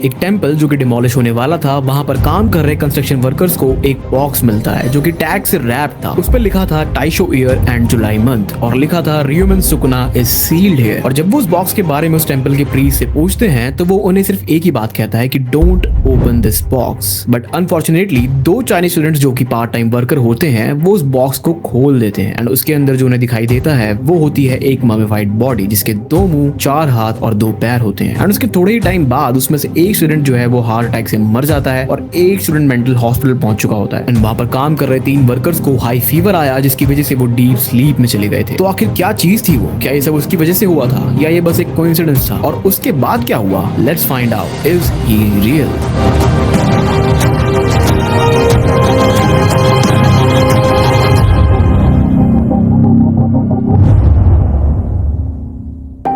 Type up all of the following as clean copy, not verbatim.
एक टेम्पल जो कि डिमोलिश होने वाला था, वहां पर काम कर रहे कंस्ट्रक्शन वर्कर्स को एक बॉक्स मिलता है जो कि टैग से रैप था। उस पर लिखा था Taisho year and July month और लिखा था रियोमेन सुकुना इज सील्ड हियर। और जब वो उस बॉक्स के बारे में उस टेम्पल के प्रीस्ट से पूछते हैं तो वो उन्हें सिर्फ एक ही बात कहता है कि don't open this box. But unfortunately दो चाइनीज स्टूडेंट्स जो कि पार्ट टाइम वर्कर होते हैं वो उस बॉक्स को खोल देते हैं एंड उसके अंदर जो उन्हें दिखाई देता है वो होती है एक ममीफाइड बॉडी जिसके 2 मुंह, 4 हाथ और 2 पैर होते हैं। एंड उसके थोड़े ही टाइम बाद उसमें से एक स्टूडेंट जो है वो हार्ट अटैक से मर जाता है और एक स्टूडेंट मेंटल हॉस्पिटल पहुंच चुका होता है। एंड वहां पर काम कर रहे 3 वर्कर्स को हाई फीवर आया जिसकी वजह से वो डीप स्लीप में चले गए थे। तो आखिर क्या चीज थी वो? क्या ये सब उसकी वजह से हुआ था या ये बस एक कोइंसिडेंस था? और उसके बाद क्या हुआ? Let's find out. Is he real?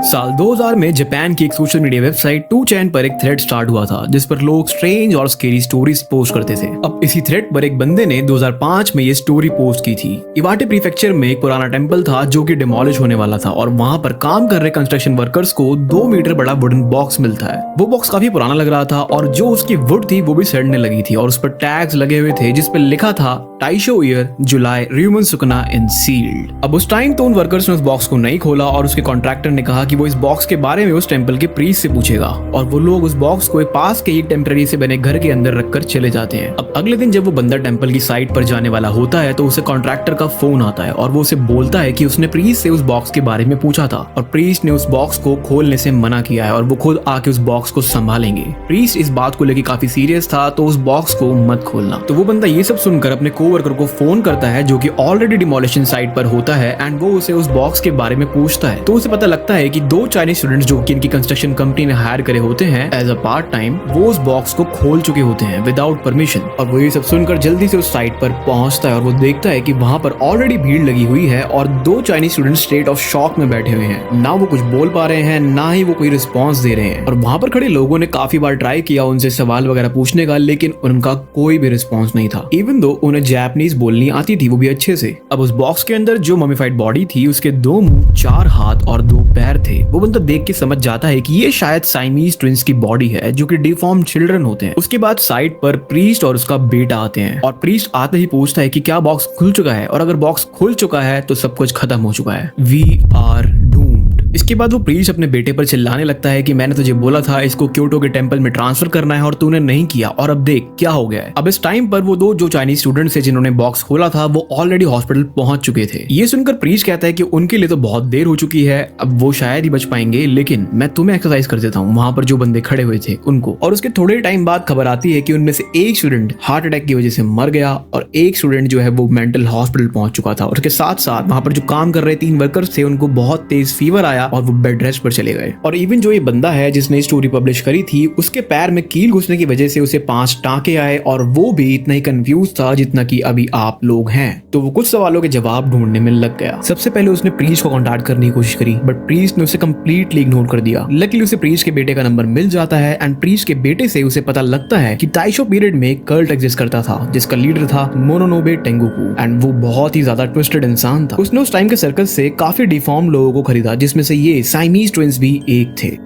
साल 2000 में जापान की एक सोशल मीडिया वेबसाइट 2chan पर एक थ्रेड स्टार्ट हुआ था जिस पर लोग स्ट्रेंज और स्केरी स्टोरीज पोस्ट करते थे। अब इसी थ्रेड पर एक बंदे ने 2005 में ये स्टोरी पोस्ट की थी। इवाटे प्रीफेक्चर में एक पुराना टेंपल था जो कि डिमोलिश होने वाला था और वहां पर काम कर रहे कंस्ट्रक्शन वर्कर्स को 2 मीटर बड़ा वुडन बॉक्स मिलता है। वो बॉक्स काफी पुराना लग रहा था और जो उसकी वुड थी वो भी सड़ने लगी थी और उस पर टैग्स लगे हुए थे जिस पर लिखा था Taisho year July Ryomen Sukuna in sealed. अब उस टाइम तो उन वर्कर्स ने उस बॉक्स को नहीं खोला और उसके कॉन्ट्रैक्टर ने कहा कि वो इस बॉक्स के बारे में उस टेंपल के प्रीस्ट से पूछेगा और वो लोग उस बॉक्स को एक पास के एक टेम्पररी से बने घर के अंदर रखकर चले जाते हैं। अब अगले दिन जब वो बंदा टेंपल की साइट पर जाने वाला होता है तो उसे कॉन्ट्रैक्टर का फोन आता है और वो उसे बोलता है कि उसने प्रीस्ट से उस बॉक्स के बारे में पूछा था और प्रीस्ट ने उस बॉक्स को खोलने से मना किया है और वो खुद आके उस बॉक्स को संभालेंगे। प्रीस्ट इस बात को लेकर काफी सीरियस था तो उस बॉक्स को मत खोलना। तो वो बंदा ये सब सुनकर अपने कोवर्कर को फोन करता है जो कि ऑलरेडी डिमोलिशन साइट पर होता है एंड वो उसे उस बॉक्स के बारे में पूछता है। तो उसे पता लगता है कि 2 चाइनीज स्टूडेंट्स जो कि इनकी कंस्ट्रक्शन कंपनी ने हायर करे होते हैं एज अ पार्ट टाइम, वो उस बॉक्स को खोल चुके होते हैं विदाउट परमिशन। और वो ये सब सुनकर जल्दी से उस साइट पर पहुंचता है और वो देखता है कि वहां पर ऑलरेडी भीड़ लगी हुई है और 2 Chinese student state of shock में बैठे हुए हैं। ना वो कुछ बोल पा रहे हैं ना ही वो कोई रिस्पॉन्स दे रहे हैं। और वहां पर खड़े लोगों ने काफी बार ट्राई किया उनसे सवाल वगैरह पूछने का लेकिन उनका कोई भी रिस्पॉन्स नहीं था। इवन दो उन्हें जापानीज बोलनी आती थी वो भी अच्छे से। अब उस बॉक्स के अंदर जो ममीफाइड बॉडी थी उसके 2 मुंह, 4 हाथ और 2 पैर थे। वो बंदा देख के समझ जाता है कि ये शायद साइमीज ट्विंस की बॉडी है जो कि डिफॉर्म चिल्ड्रन होते हैं। उसके बाद साइट पर प्रीस्ट और उसका बेटा आते हैं और प्रीस्ट आते ही पूछता है कि क्या बॉक्स खुल चुका है और अगर बॉक्स खुल चुका है तो सब कुछ खत्म हो चुका है। We are doomed. इसके बाद वो प्रीस्ट अपने बेटे पर चिल्लाने लगता है कि मैंने तुझे बोला था इसको क्योटो के टेंपल में ट्रांसफर करना है और तूने नहीं किया और अब देख क्या हो गया है। अब इस टाइम पर वो 2 जो चाइनीज स्टूडेंट्स थे जिन्होंने बॉक्स खोला था वो ऑलरेडी हॉस्पिटल पहुंच चुके थे। ये सुनकर प्रीस्ट कहता है कि उनके लिए तो बहुत देर हो चुकी है, अब वो शायद ही बच पाएंगे, लेकिन मैं तुम्हें एक्सरसाइज कर देता हूँ वहां पर जो बंदे खड़े हुए थे उनको। और उसके थोड़े टाइम बाद खबर आती है कि उनमें से एक स्टूडेंट हार्ट अटैक की वजह से मर गया और एक स्टूडेंट जो है वो मेंटल हॉस्पिटल पहुंच चुका था। और उसके साथ साथ वहां पर जो काम कर रहे 3 वर्कर्स थे उनको बहुत तेज फीवर आया और वो बेड रेस्ट पर चले गए। और इवन जो ये बंदा है जिसने स्टोरी पब्लिश करी थी उसके पैर में कील घुसने की वजह से उसे 5 टांके आए और वो भी इतना ही कंफ्यूज था जितना कि अभी आप लोग हैं। तो वो कुछ सवालों के जवाब ढूंढने में लग गया। सबसे पहले उसने प्रीस्ट को कांटेक्ट करने की कोशिश करी बट प्रीस्ट ने उसे कंप्लीटली इग्नोर कर दिया। लकीली उसे प्रीस्ट के बेटे का नंबर मिल जाता है एंड प्रीस्ट के बेटे से उसे पता लगता है कि टाइशो पीरियड में एक कल्ट एग्जिस्ट करता था जिसका लीडर था मोनोनोबे टेंगोकू एंड वो बहुत ही ज्यादा ट्विस्टेड इंसान था। उसने उस टाइम के सर्कस से काफी डिफॉर्म लोगों को खरीदा जिसमें से ये साइमीज ट्विंस भी एक थे।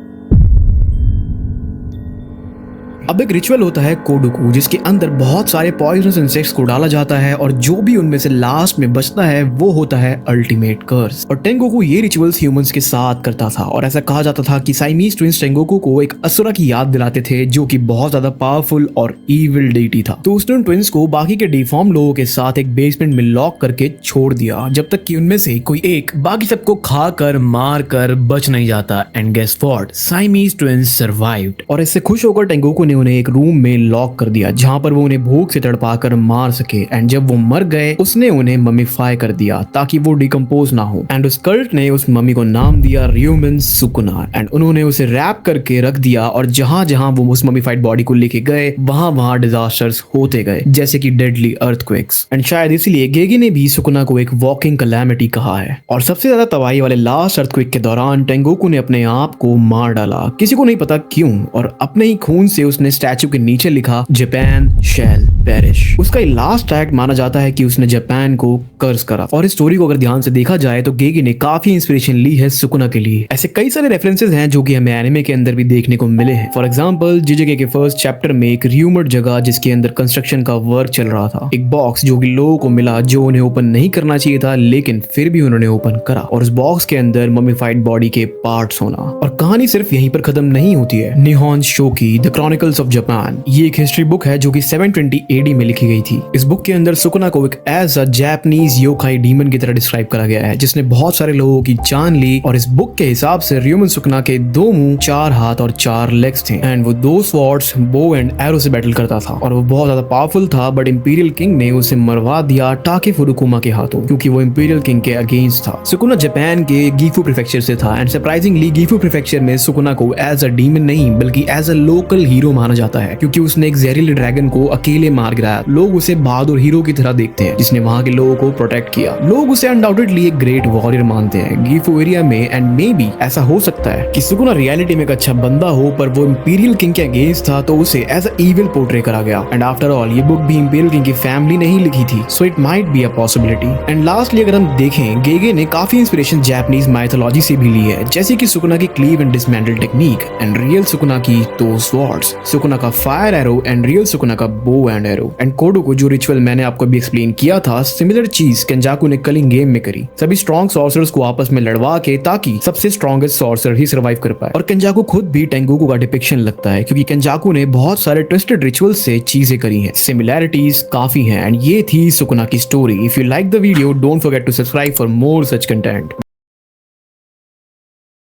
अब एक रिचुअल होता है कोडुकू जिसके अंदर बहुत सारे पॉइजनस इंसेक्ट्स को डाला जाता है और जो भी उनमें से लास्ट में बचता है वो होता है अल्टीमेट कर्स। और टेंगोकू ये रिचुअल्स ह्यूमंस के साथ करता था और ऐसा कहा जाता था कि साइमीज ट्विंस टेंगोकू को एक असुरा की याद दिलाते थे जो कि बहुत ज्यादा पावरफुल और इविल डेटी था। तो उसने उन ट्विंस को बाकी के डिफॉर्म लोगों के साथ एक बेसमेंट में लॉक करके छोड़ दिया जब तक कि उनमें से कोई एक बाकी सबको खा कर मार कर बच नहीं जाता। And guess what, Siamese twins survived. और इससे खुश होकर टेंगोकू ने उन्हें एक रूम में लॉक कर दिया जहां पर वो उन्हें भूख से तड़पाकर मार सके। एंड जब वो मर गए उसने उन्हें ममीफाई कर दिया ताकि वो डिकम्पोज ना हो। एंड उस कल्ट ने उस मम्मी को नाम दिया रियोमेन सुकुना एंड उन्होंने उसे रैप करके रख दिया और जहां जहां वो उस ममीफाइड बॉडी को लेके गए वहां वहां डिजास्टर्स होते गए जैसे कि डेडली अर्थक्वेक्स। एंड शायद इसीलिए गेगी ने भी सुकुना को एक वॉकिंग कैलामिटी कहा है। और सबसे ज्यादा तबाही वाले लास्ट अर्थक्वेक के दौरान टेंगोकू ने अपने आप को मार डाला, किसी को नहीं पता क्यों, और अपने ही खून से उसने स्टैचू के नीचे लिखा जापान शैल perish। उसका लास्ट एक्ट माना जाता है कि उसने जापान को कर्ज करा। और इस स्टोरी को अगर ध्यान से देखा जाए तो गेगे ने काफी इंस्पिरेशन ली है सुकुना के लिए। ऐसे कई सारे रेफरेंसेस हैं जो कि हमें एनिमे के अंदर भी देखने को मिले हैं। फॉर एग्जांपल JJK के फर्स्ट चैप्टर में एक र्यूमर्ड जगह जिसके अंदर कंस्ट्रक्शन का वर्क चल रहा था, एक बॉक्स जो कि लोगों को मिला जो उन्हें ओपन नहीं करना चाहिए था, लेकिन फिर भी उन्होंने ओपन करा, और उस बॉक्स के अंदर ममीफाइड बॉडी के पार्ट्स होना। और कहानी सिर्फ यहीं पर खत्म नहीं होती है। निहोन शोकी द क्रॉनिकल्स ऑफ जापान, ये एक हिस्ट्री बुक है जो कि 720 AD में लिखी गई थी। इस बुक के अंदर सुकुना को एक as a Japanese yokai demon की तरह डिस्क्राइब करा गया है जिसने बहुत सारे लोगों की जान ली। और इस बुक के हिसाब से र्यूमन सुकुना के 2 मुंह, 4 हाथ और 4 लेग्स थे, एंड वो 2 स्वॉर्ड्स, बो एंड एरो से बैटल करता था, और वो बहुत ज्यादा पावरफुल था। बट इंपीरियल किंग ने उसे मरवा दिया टाके फुरुकुमा के हाथों, क्योंकि वो इंपीरियल किंग के अगेंस्ट था। सुकुना जापान के गीफू प्रीफेक्चर से था, एंड सरप्राइजिंगली गीफू प्रीफेक्चर में सुकुना को एज अ डीमन नहीं बल्कि एज अ लोकल हीरो माना जाता है, क्योंकि उसने एक जहरीले ड्रैगन को अकेले मार गिराया। लोग उसे बहादुर हीरो की तरह देखते हैं जिसने वहां के लोगों को प्रोटेक्ट किया। लोग उसे अनडाउटेडली एक ग्रेट वॉरियर मानते हैं गीफू एरिया में। एंड मे बी ऐसा हो सकता है कि सुकुना रियलिटी में एक अच्छा बंदा हो, पर वो इंपीरियल किंग के अगेंस्ट था तो उसे एज अ इविल पोर्ट्रे करा गया। एंड आफ्टर ऑल ये बुक भी इंपीरियल किंग की फैमिली ने ही लिखी थी, so it might be a possibility. And lastly अगर हम देखें, गेगे ने काफी इंस्पिरेशन जापानीज माइथोलॉजी से भी ली है, जैसे कि सुकुना की cleave and dismantle technique, and real Sukuna की 2 स्वॉर्ड्स, सुकुना का fire arrow and real Sukuna का बो एंड एरो। एंड कोडो को जो रिचुअल मैंने आपको भी एक्सप्लेन किया था, सिमिलर चीज केंजाकू ने कल इन गेम में करी, सभी स्ट्रॉन्ग सॉर्सरर्स को आपस में लड़वा के, ताकि सबसे स्ट्रॉन्गेस्ट सॉर्सरर ही सर्वाइव कर पाए। और केंजाकू खुद भी टेंगोकू का डिपिक्शन लगता है, क्योंकि केंजाकू ने बहुत सारे ट्विस्टेड रिचुअल्स से चीजें करी हैं। सिमिलैरिटीज काफी हैं। एंड ये थी सुकुना की story. If you like the video, don't forget to subscribe for more such content.